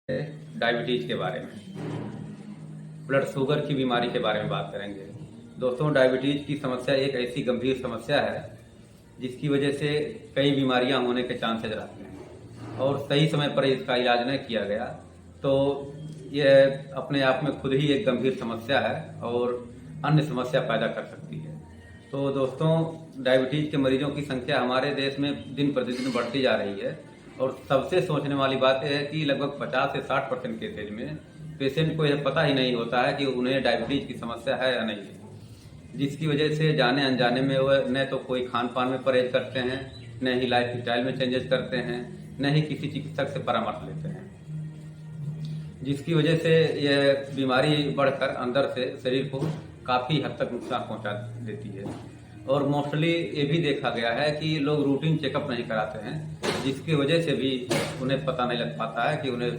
Diabetes के बारे में, ब्लड शुगर की बीमारी के बारे में बात करेंगे। दोस्तों, डायबिटीज की समस्या एक ऐसी गंभीर समस्या है जिसकी वजह से कई बीमारियां होने के चांसेस रहते हैं और सही समय पर इसका इलाज न किया गया तो यह अपने आप में खुद ही एक गंभीर समस्या है और अन्य समस्या पैदा कर सकती है। तो दोस्तों, डायबिटीज के मरीजों की संख्या हमारे देश में दिन प्रतिदिन बढ़ती जा रही है और सबसे सोचने वाली बात यह है कि लगभग 50 से 60% केसेज में पेशेंट को यह पता ही नहीं होता है कि उन्हें डायबिटीज की समस्या है या नहीं है, जिसकी वजह से जाने अनजाने में वह न तो कोई खान पान में परहेज करते हैं, न ही लाइफ स्टाइल में चेंजेस करते हैं, न ही किसी चिकित्सक से परामर्श लेते हैं, जिसकी वजह से यह बीमारी बढ़कर अंदर से शरीर को काफ़ी हद तक नुकसान पहुंचा देती है। और मोस्टली ये भी देखा गया है कि लोग रूटीन चेकअप नहीं कराते हैं, जिसकी वजह से भी उन्हें पता नहीं लग पाता है कि उन्हें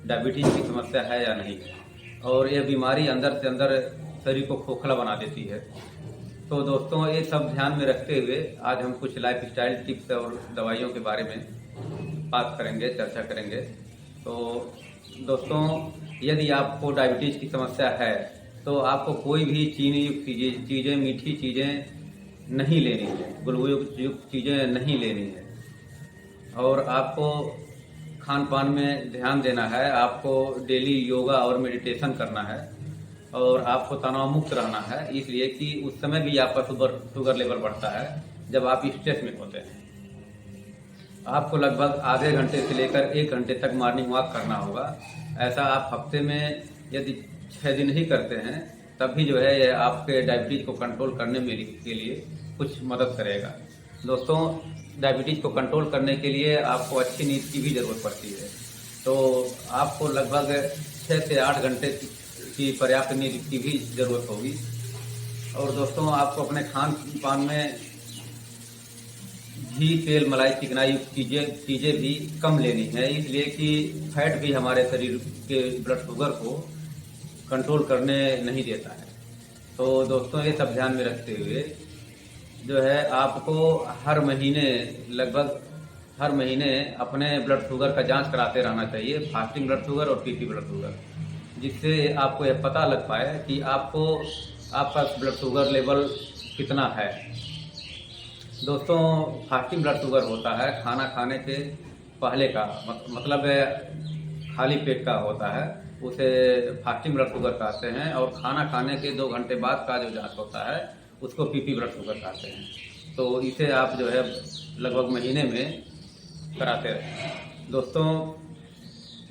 डायबिटीज की समस्या है या नहीं है और यह बीमारी अंदर से अंदर शरीर को खोखला बना देती है। तो दोस्तों, ये सब ध्यान में रखते हुए आज हम कुछ लाइफ स्टाइल टिप्स और दवाइयों के बारे में बात करेंगे, चर्चा करेंगे। तो दोस्तों, यदि आपको डायबिटीज की समस्या है तो आपको कोई भी चीनी युक्त चीज़ें, मीठी चीज़ें नहीं लेनी है, ग्लूकोज युक्त चीज़ें नहीं लेनी है और आपको खान पान में ध्यान देना है। आपको डेली योगा और मेडिटेशन करना है और आपको तनाव मुक्त रहना है, इसलिए कि उस समय भी आपका शुगर लेवल बढ़ता है जब आप स्ट्रेस में होते हैं। आपको लगभग आधे घंटे से लेकर 1 घंटे तक मॉर्निंग वॉक करना होगा। ऐसा आप हफ्ते में यदि 6 दिन ही करते हैं तब भी जो है यह आपके डायबिटीज को कंट्रोल करने में के लिए कुछ मदद करेगा। दोस्तों, डायबिटीज को कंट्रोल करने के लिए आपको अच्छी नींद की भी ज़रूरत पड़ती है, तो आपको लगभग 6 से 8 घंटे की पर्याप्त नींद की भी ज़रूरत होगी। और दोस्तों, आपको अपने खान पान में घी, तेल, मलाई, चिकनाई युक्त चीज़ें भी कम लेनी है, इसलिए कि फैट भी हमारे शरीर के ब्लड शुगर को कंट्रोल करने नहीं देता है। तो दोस्तों, ये सब ध्यान में रखते हुए जो है आपको लगभग हर महीने अपने ब्लड शुगर का जांच कराते रहना चाहिए, फास्टिंग ब्लड शुगर और पीटी ब्लड शुगर, जिससे आपको यह पता लग पाए कि आपका ब्लड शुगर लेवल कितना है। दोस्तों, फास्टिंग ब्लड शुगर होता है खाना खाने के पहले का, मतलब खाली पेट का होता है, उसे फास्टिंग ब्लड शुगर कहते हैं। और खाना खाने के 2 घंटे बाद का जो जांच होता है उसको पीपी ब्लड शुगर कहते हैं। तो इसे आप जो है लगभग महीने में कराते रहें। दोस्तों,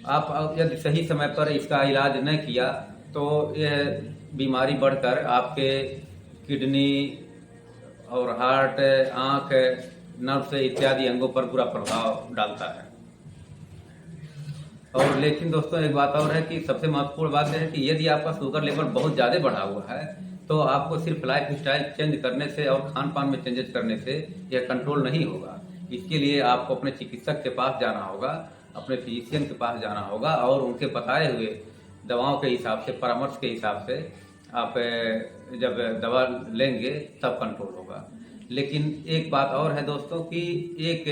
आप यदि सही समय पर इसका इलाज न किया तो यह बीमारी बढ़कर आपके किडनी और हार्ट, आँख, नर्व इत्यादि अंगों पर बुरा प्रभाव डालता है। और लेकिन दोस्तों, एक बात और है कि सबसे महत्वपूर्ण बात यह है कि यदि आपका शुगर लेवल बहुत ज़्यादा बढ़ा हुआ है तो आपको सिर्फ लाइफ स्टाइल चेंज करने से और खान पान में चेंजेस करने से यह कंट्रोल नहीं होगा। इसके लिए आपको अपने चिकित्सक के पास जाना होगा, अपने फिजिशियन के पास जाना होगा और उनके बताए हुए दवाओं के हिसाब से, परामर्श के हिसाब से आप जब दवा लेंगे तब कंट्रोल होगा। लेकिन एक बात और है दोस्तों कि एक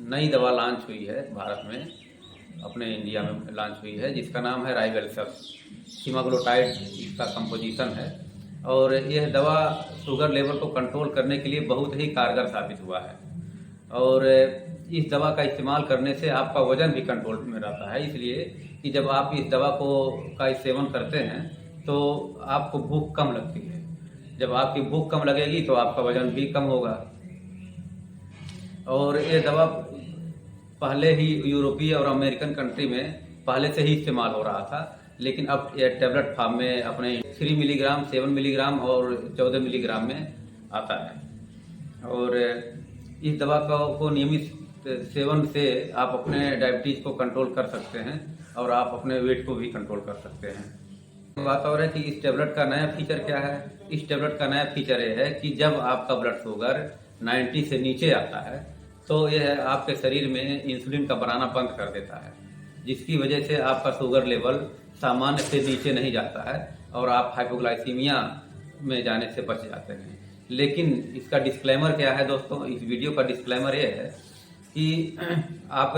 नई दवा लॉन्च हुई है भारत में, अपने इंडिया में लॉन्च हुई है, जिसका नाम है राइवेलसर। सेमाग्लोटाइड इसका कंपोजिशन है और यह दवा शुगर लेवल को कंट्रोल करने के लिए बहुत ही कारगर साबित हुआ है। और इस दवा का इस्तेमाल करने से आपका वजन भी कंट्रोल में रहता है, इसलिए कि जब आप इस दवा का सेवन करते हैं तो आपको भूख कम लगती है। जब आपकी भूख कम लगेगी तो आपका वजन भी कम होगा। और ये दवा पहले ही यूरोपीय और अमेरिकन कंट्री में पहले से ही इस्तेमाल हो रहा था, लेकिन अब ये टैबलेट फॉर्म में अपने 3 मिलीग्राम, 7 मिलीग्राम और 14 मिलीग्राम में आता है। और इस दवा को नियमित सेवन से आप अपने डायबिटीज को कंट्रोल कर सकते हैं और आप अपने वेट को भी कंट्रोल कर सकते हैं। बात और है कि इस टैबलेट का नया फीचर क्या है। इस टैबलेट का नया फीचर ये है कि जब आपका ब्लड शुगर 90 से नीचे आता है तो यह आपके शरीर में इंसुलिन का बनाना बंद कर देता है, जिसकी वजह से आपका शुगर लेवल सामान्य से नीचे नहीं जाता है और आप हाइपोग्लाइसीमिया में जाने से बच जाते हैं। लेकिन इसका डिस्क्लेमर क्या है दोस्तों, इस वीडियो का डिस्क्लेमर ये है कि आप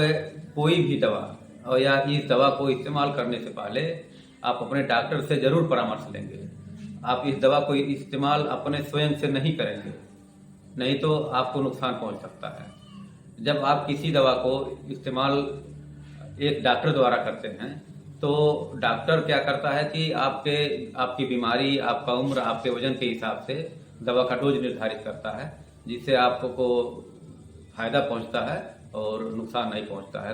कोई भी दवा और या इस दवा को इस्तेमाल करने से पहले आप अपने डॉक्टर से जरूर परामर्श लेंगे। आप इस दवा को इस्तेमाल अपने स्वयं से नहीं करेंगे, नहीं तो आपको नुकसान पहुंच सकता है। जब आप किसी दवा को इस्तेमाल एक डॉक्टर द्वारा करते हैं तो डॉक्टर क्या करता है कि आपकी बीमारी, आपका उम्र, आपके वजन के हिसाब से दवा का डोज निर्धारित करता है, जिससे आपको फायदा पहुंचता है और नुकसान नहीं पहुंचता है।